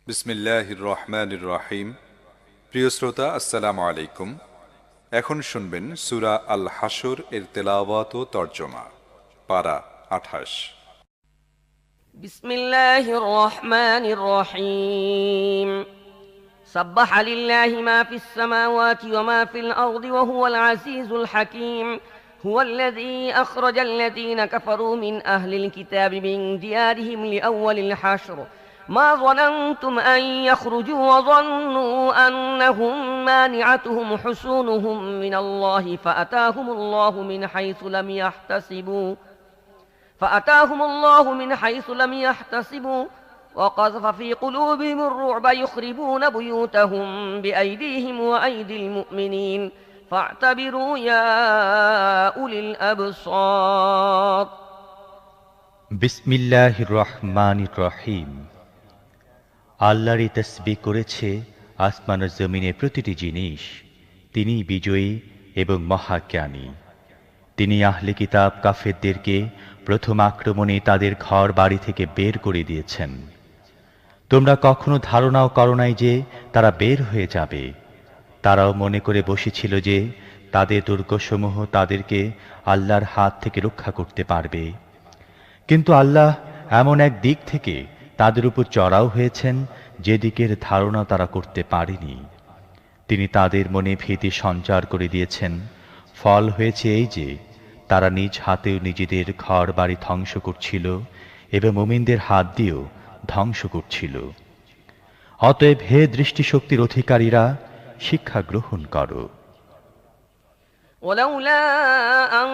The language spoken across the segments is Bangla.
বিসমিল্লাহির রহমানির রহিম। প্রিয় শ্রোতা, আসসালামু আলাইকুম। এখন শুনবেন সূরা আল হাশর এর তেলাওয়াত ও তর্জমা। পারা ২৮। বিসমিল্লাহির রহমানির রহিম। সাব্বাহ লিল্লাহি মা ফিস সামাওয়াতি ওয়া মা ফিল আরদি ওয়া হুয়াল আজিজুল হাকীম। হুয়াল্লাযী আখরাজাল লাযীনা কাফারু মিন আহলিল কিতাবি মিন দিয়ারিহিম লিআউওয়ালিল হাশর। ما ظننتم أن يخرجوا وظنوا أنهم مانعتهم حصونهم من الله فأتاهم الله من حيث لم يحتسبوا وقذف في قلوبهم الرعب يخربون بيوتهم بأيديهم وأيدي المؤمنين فاعتبروا يا أولي الأبصار. বিসমিল্লাহির রহমানির রহিম। আল্লাহরই তাসবিহ করেছে আসমান ও জমিনের প্রতিটি জিনিস। তিনি বিজয়ী এবং মহাজ্ঞানী। তিনি আহলে কিতাব কাফেরদেরকে প্রথম আক্রমণে তাদের ঘর বাড়ি থেকে বের করে দিয়েছেন। তোমরা কখনো ধারণাও করো নাই যে তারা বের হয়ে যাবে। তারাও মনে করে বসেছিল যে তাদের দুর্গসমূহ তাদেরকে আল্লাহর হাত থেকে রক্ষা করতে পারবে। কিন্তু আল্লাহ এমন এক দিক থেকে তাদের উপর চড়াও হয়েছেন যে দিকের ধারণা তারা করতে পারেনি। তিনি তাদের মনে ভীতি সঞ্চার করে দিয়েছেন। ফল হয়েছে এই যে তারা নিজ হাতেও নিজেদের ঘর বাড়ি ধ্বংস করছিল এবং মুমিনদের হাত দিয়েও ধ্বংস করছিল। অতএব হে দৃষ্টিশক্তির অধিকারীরা, শিক্ষা গ্রহণ করো। ولولا أن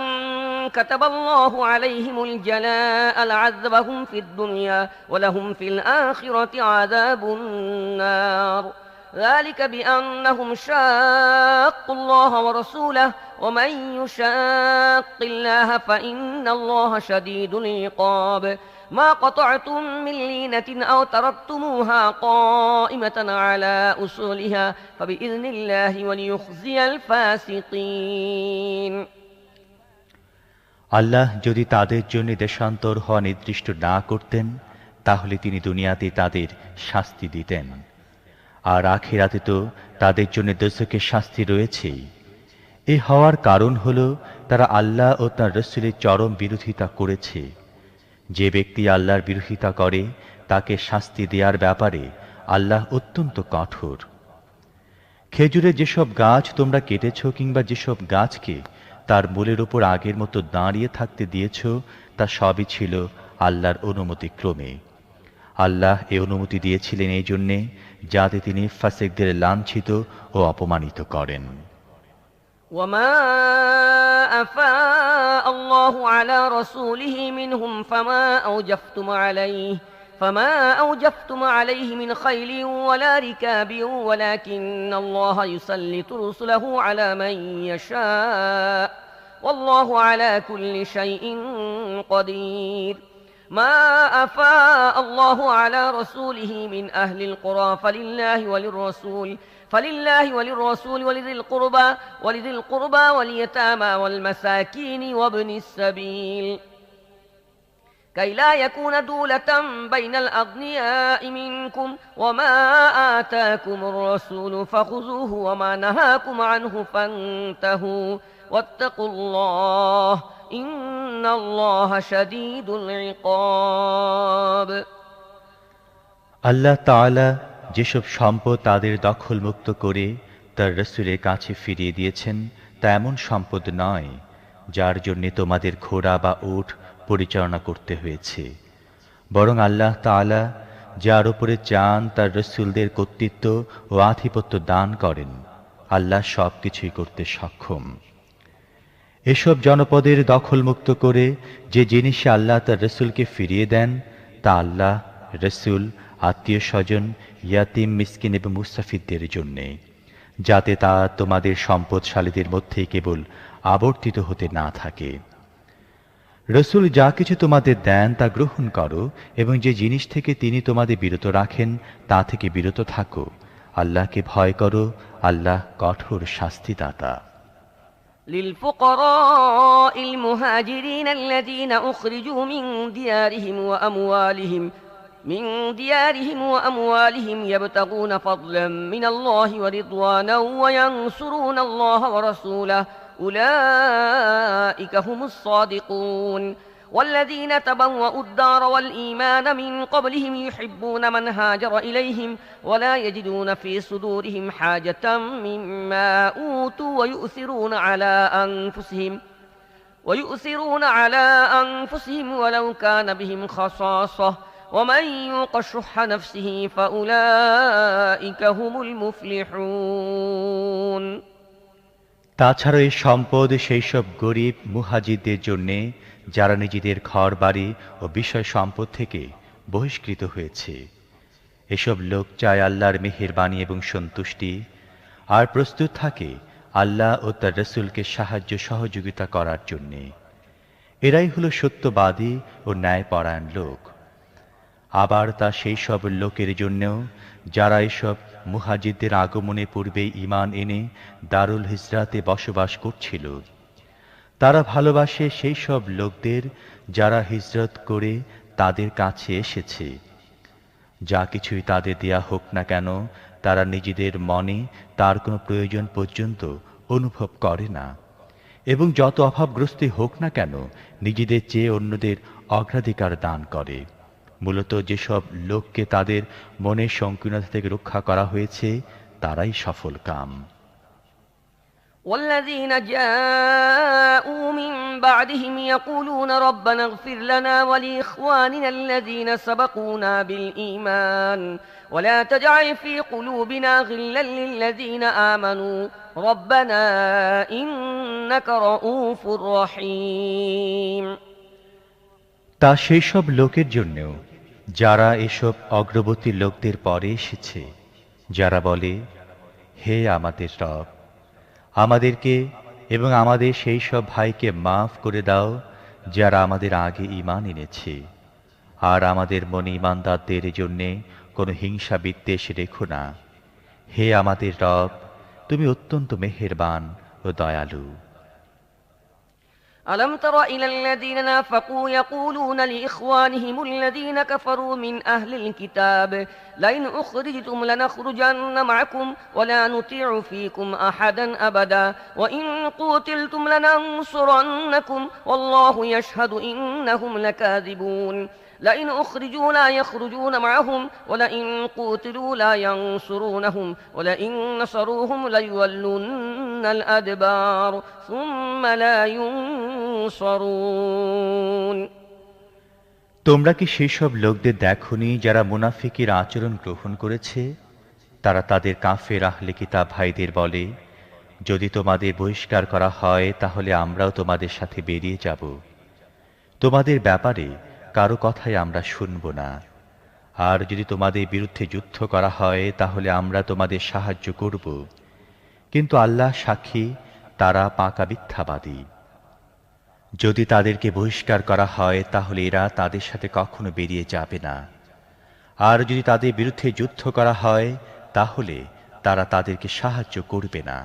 كتب الله عليهم الجلاء لعذبهم في الدنيا ولهم في الآخرة عذاب النار. ذلك بأنهم شاقوا الله ورسوله ومن يشاق الله فإن الله شديد العقاب. ما قطعتم من لينة أو تركتموها قائمة على أصولها فبإذن الله وليخزي الفاسقين. আল্লাহ যদি তাদের জন্য দেশান্তর হওয়া নির্দিষ্ট না করতেন, তাহলে তিনি দুনিয়াতে তাদের শাস্তি দিতেন, আর আখিরাতে তো তাদের জন্য দোজখের শাস্তি রয়েছেই। এ হওয়ার কারণ হল তারা আল্লাহ ও তাঁর রাসূলের চরম বিরোধিতা করেছে। যে ব্যক্তি আল্লাহর বিরোধিতা করে তাকে শাস্তি দেওয়ার ব্যাপারে আল্লাহ অত্যন্ত কঠোর। খেজুরের যেসব গাছ তোমরা কেটেছ কিংবা যেসব গাছকে তার মূলের উপর আগের মতো দাঁড়িয়ে থাকতে দিয়েছ, তা সবই ছিল আল্লাহর অনুমতিক্রমে। আল্লাহ এ অনুমতি দিয়েছিলেন এই জন্যে যাতে তিনি ফাসিকদের লাঞ্ছিত ও অপমানিত করেন। وما أفاء الله على رسوله منهم فما أوجفتم عليه من خيل ولا ركاب ولكن الله يسلط رسله على من يشاء والله على كل شيء قدير. ما أفاء الله على رسوله من أهل القرى فلله وللرسول ولذي القربى واليتامى والمساكين وابن السبيل كي لا يكون دولة بين الأغنياء منكم وما آتاكم الرسول فخذوه وما نهاكم عنه فانتهوا واتقوا الله إن الله شديد العقاب. আল্লাহ তাআলা যেসব সম্পদ তাদের দখলমুক্ত করে তার রাসূলের কাছে ফিরিয়ে দিয়েছেন, তা এমন সম্পদ নয় যার জন্য তোমাদের ঘোড়া বা উট পরিচালনা করতে হয়েছে, বরং আল্লাহ তাআলা যার উপরে চান তার রাসূলদের কর্তৃত্ব ও আধিপত্য দান করেন। আল্লাহ সব কিছুই করতে সক্ষম। এসব জনপদের দখলমুক্ত করে যে জিনিসে আল্লাহ তার রাসূলকে ফিরিয়ে দেন, তা আল্লাহ, রাসূল, আত্মীয় স্বজন, ইয়াতিম, মিসকিন এবং মুসাফিরদের জন্যে, যাতে তা তোমাদের সম্পদশালীদের মধ্যেই কেবল আবর্তিত হতে না থাকে। রাসূল যা কিছু তোমাদের দেন তা গ্রহণ করো এবং যে জিনিস থেকে তিনি তোমাদের বিরত রাখেন তা থেকে বিরত থাকো। আল্লাহকে ভয় করো, আল্লাহ কঠোর শাস্তিদাতা। للفقراء المهاجرين الذين أخرجوا من ديارهم وأموالهم من ديارهم وأموالهم يبتغون فضلا من الله ورضوانا وينصرون الله ورسوله أولئك هم الصادقون والذين تبوأوا الدار والإيمان من قبلهم يحبون من هاجر إليهم ولا يجدون في صدورهم حاجة مما أوتوا ويؤثرون على أنفسهم ولو كان بهم خصاصة ومن يوق شح نفسه فأولئك هم المفلحون তাছাড়া এই সম্পদ সেই সব গরিব মুহাজিরদের জন্যে যারা নিজেদের ঘর বাড়ি ও বিষয় সম্পদ থেকে বহিষ্কৃত হয়েছে। এসব লোক চায় আল্লাহর মেহেরবানি এবং সন্তুষ্টি, আর প্রস্তুত থাকে আল্লাহ ও তার রসুলকে সাহায্য সহযোগিতা করার জন্যে। এরাই হলো সত্যবাদী ও ন্যায়পরায়ণ লোক। আবার তা সেই সব লোকের জন্যেও যারা এসব মুহাজিরদের আগমনে পূর্বে ঈমান এনে দারুল হিজরাতে বসবাস করছিল। তারা ভালোবাসে সেই সব লোকদের যারা হিজরত করে তাদের কাছে এসেছে। যা কিছুই তাদের দেয়া হোক না কেন, তারা নিজেদের মনে তার কোনো প্রয়োজন পর্যন্ত অনুভব করে না, এবং যত অভাবগ্রস্ত হোক না কেন নিজেদের চেয়ে অন্যদের অগ্রাধিকার দান করে। মূলত যেসব লোককে তাদের মনের সংকীর্ণতা থেকে রক্ষা করা হয়েছে তারাই সফল কাম। والذين جاءوا من بعدهم يقولون ربنا اغفر لنا ولإخواننا الذين سبقونا بالإيمان ولا تجعل في قلوبنا غلا للذين آمنوا ربنا إنك رؤوف رحيم তা সেই সব লোকের জন্যেও যারা এসব অগ্রবর্তী লোকদের পরে এসেছে, যারা বলে, হে আমাদের রব, আমাদেরকে এবং আমাদের সেই সব ভাইকে মাফ করে দাও যারা আমাদের আগে ঈমান এনেছে, আর আমাদের মনে ঈমানদারদের জন্যে কোনো হিংসা বিদ্বেষ রেখো না। হে আমাদের রব, তুমি অত্যন্ত মেহেরবান ও দয়ালু। ألم تر إلى الذين نافقوا يقولون لإخوانهم الذين كفروا من أهل الكتاب لئن أخرجتم لنخرجن معكم ولا نطيع فيكم أحدا أبدا وإن قتلتم لننصرنكم والله يشهد إنهم لكاذبون لئن أخرجوا لا يخرجون معهم ولئن قتلوا لا ينصرونهم ولئن نصروهم ليولن الأدبار ثم لا ينصرون তোমরা কি সেই সব লোকদের দেখোনি যারা মুনাফিকের আচরণ গ্রহণ করেছে? তারা তাদের কাফের আহলে কিতাব ভাইদের বলে, যদি তোমাদের বহিষ্কার করা হয় তাহলে আমরাও তোমাদের সাথে বেরিয়ে যাব। তোমাদের ব্যাপারে কারো কথাই আমরা শুনব না। আর যদি তোমাদের বিরুদ্ধে যুদ্ধ করা হয় তাহলে আমরা তোমাদের সাহায্য করব। কিন্তু আল্লাহ সাক্ষী, তারা পাকা মিথ্যাবাদী। যদি তাদেরকে বহিষ্কার করা হয় তাহলে এরা তাদের সাথে কখনো বেরিয়ে যাবে না। আর যদি তাদের বিরুদ্ধে যুদ্ধ করা হয় তাহলে তারা তাদেরকে সাহায্য করবে না।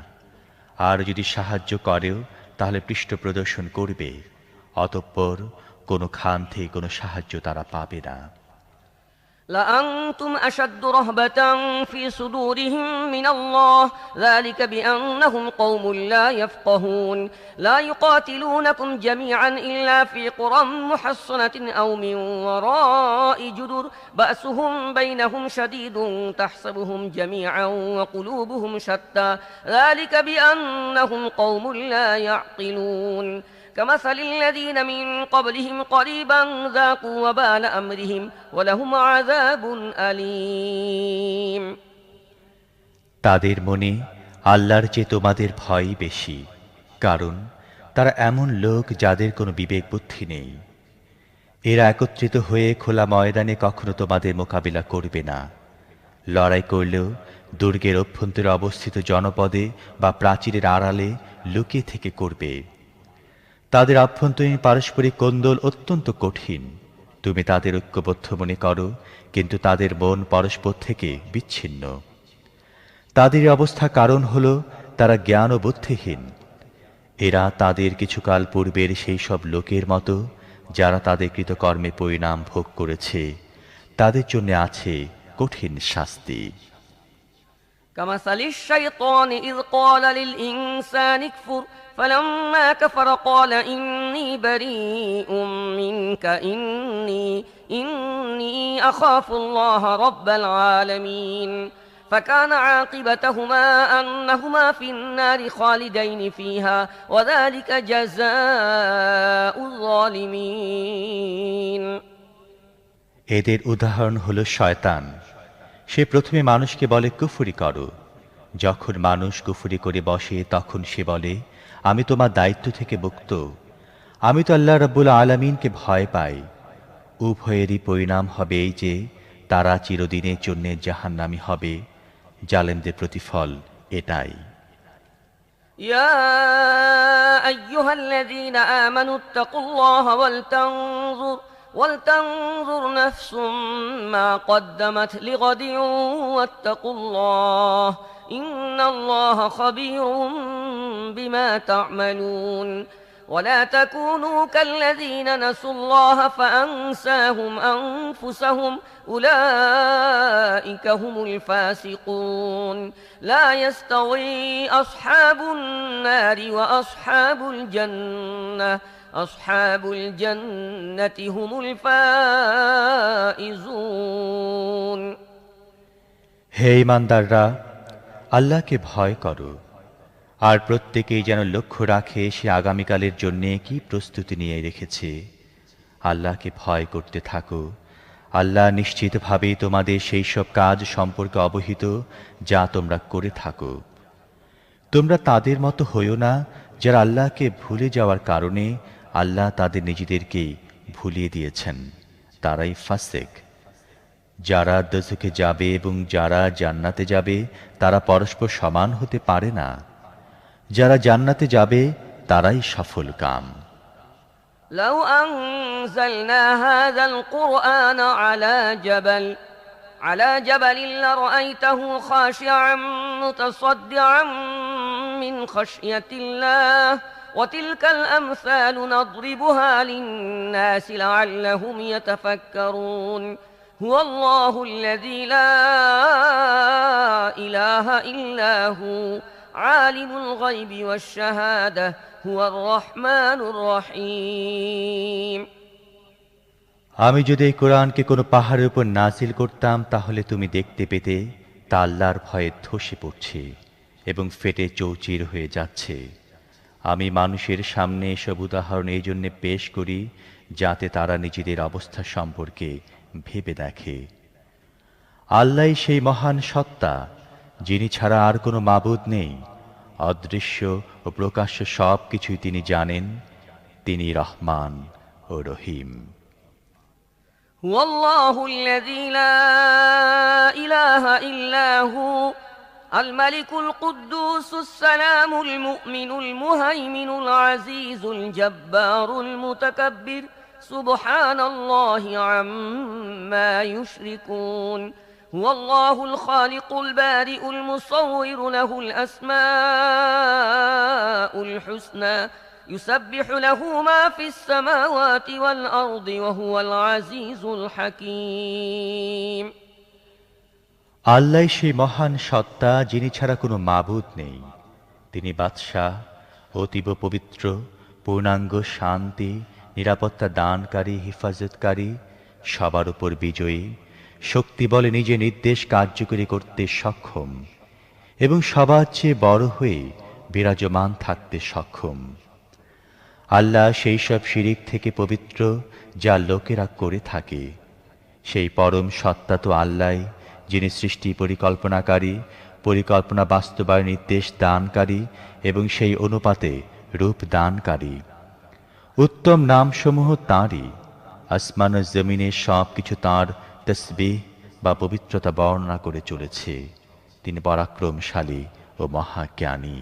আর যদি সাহায্য করেও তাহলে পৃষ্ঠ প্রদর্শন করবে, অতঃপর কোনো খান থেকে কোনো সাহায্য তারা পাবে না। لأنتم أشد رهبة في صدورهم من الله ذلك بأنهم قوم لا يفقهون لا يقاتلونكم جميعا إلا في قرى محصنة أو من وراء جدر بأسهم بينهم شديد تحسبهم جميعا وقلوبهم شتى ذلك بأنهم قوم لا يعقلون كمثل الذين من قبلهم قريبا ذاقوا وبال أمرهم ولهم عذاب أليم তাদের মনে আল্লাহর চেয়ে তোমাদের ভয় বেশি, কারণ তারা এমন লোক যাদের কোনো বিবেক বুদ্ধি নেই। এরা একত্রিত হয়ে খোলা ময়দানে কখনো তোমাদের মোকাবিলা করবে না। লড়াই করলেও দুর্গের অভ্যন্তরে অবস্থিত জনপদে বা প্রাচীরের আড়ালে লুকিয়ে থেকে করবে। তাদের আভ্যন্তরীণ পারস্পরিক কোন্দল অত্যন্ত কঠিন। তুমি তাদের ঐক্যবদ্ধ মনে করো, কিন্তু তাদের মন পরস্পর থেকে বিচ্ছিন্ন। তাদের অবস্থা কারণ হল তারা জ্ঞান ও বুদ্ধিহীন। এরা তাদের কিছুকাল পূর্বের সেই সব লোকের মতো যারা তাদের কৃতকর্মে পরিণাম ভোগ করেছে। তাদের জন্য আছে কঠিন শাস্তি। كمثل الشيطان إذ قال للإنسان اكفر فلما كفر قال إني بريء منك إني أخاف الله رب العالمين فكان عاقبتهما أنهما في النار خالدين فيها وذلك جزاء الظالمين। এদের উদাহরণ হলো শয়তান। সে প্রথমে মানুষকে বলে কুফরি করো। যখন মানুষ কুফরি করে বসে তখন সে বলে আমি তোমার দায়িত্ব থেকে মুক্ত, আমি তো আল্লাহ রাব্বুল আলামিনকে ভয় পাই। উভয়েরই পরিণাম হবে এই যে তারা চিরদিনের জন্য জাহান্নামী হবে। জালেমদের প্রতিফল এটাই। يا أيها الذين آمنوا اتقوا الله ولتنظر نفس ما قدمت لغد واتقوا الله إن الله خبير بما تعملون ولا تكونوا كالذين نسوا الله فأنساهم أنفسهم أولئك هم الفاسقون لا يستوي أصحاب النار وأصحاب الجنة أصحاب الجنة هم الفائزون। হে ঈমানদাররা, আল্লাহকে ভয় করো, আর প্রত্যেকেই যেন লক্ষ্য রাখে সে আগামীকালের জন্যে কি প্রস্তুতি নিয়ে রেখেছে। আল্লাহকে ভয় করতে থাকো। আল্লাহ নিশ্চিতভাবে তোমাদের সেই সব কাজ সম্পর্কে অবহিত যা তোমরা করে থাকো। তোমরা তাদের মতো হইও না যারা আল্লাহকে ভুলে যাওয়ার কারণে আল্লাহ তাদের নিজেদেরকেই ভুলিয়ে দিয়েছেন। তারাই ফাসিক। যারা দোজখে যাবে এবং যারা জান্নাতে যাবে তারা পরস্পর সমান হতে পারে না। যারা জান্নাতে যাবে তারাই সফল কাম। لو أنزلنا هذا القرآن على جبل لرأيته خاشعا متصدعا من خشية الله وتلك الأمثال نضربها للناس لعلهم يتفكرون هو الله الذي لا إله إلا هو عالم الغيب والشهادة هو الرحمن الرحيم। আমি যদি এই কোরআনকে কোনো পাহাড়ের উপর নাজিল করতাম তাহলে তুমি দেখতে পেতে তা আল্লাহর ভয়ে ধসে পড়ছে এবং ফেটে চৌচির হয়ে যাচ্ছে। আমি মানুষের সামনে এসব উদাহরণ এই জন্যে পেশ করি যাতে তারা নিজেদের অবস্থা সম্পর্কে ভেবে দেখে। আল্লাহই সেই মহান সত্তা যিনি ছাড়া আর কোনো মাবুদ নেই। অদৃশ্য ও প্রকাশ্য সব কিছুই তিনি জানেন। তিনি রহমান ও রহিম। هو الله الذي لا إله إلا هو الملك القدوس السلام المؤمن المهيمن العزيز الجبار المتكبر سبحان الله عما يشركون هو الله الخالق البارئ المصور له الأسماء الحسنى يسبح له ما في السماوات والأرض وهو العزيز الحكيم। আল্লাহ সেই মহান সত্তা যিনি ছাড়া কোনো মাবুদ নেই। তিনি বাদশাহ, অতীব পবিত্র, পূর্ণাঙ্গ শান্তি, নিরাপত্তা দানকারী, হেফাজতকারী, সবার উপর বিজয়ী, শক্তি বলে নিজে নির্দেশ কার্যকরী করতে সক্ষম এবং সবার চেয়ে বড় হয়ে বিরাজমান থাকতে সক্ষম। আল্লাহ সেই সব শিরিক থেকে পবিত্র যা লোকেরা করে থাকে। সেই পরম সত্তা তো আল্লাহ যিনি সৃষ্টি পরিকল্পনাকারী, পরিকল্পনা বাস্তবায়ন নির্দেশ দানকারী এবং সেই অনুপাতে রূপ দানকারী। উত্তম নামসমূহ তাঁরই। আসমান ও জমিনের সব কিছু তাঁর তসবিহ বা পবিত্রতা বর্ণনা করে চলেছে। তিনি পরাক্রমশালী ও মহাজ্ঞানী।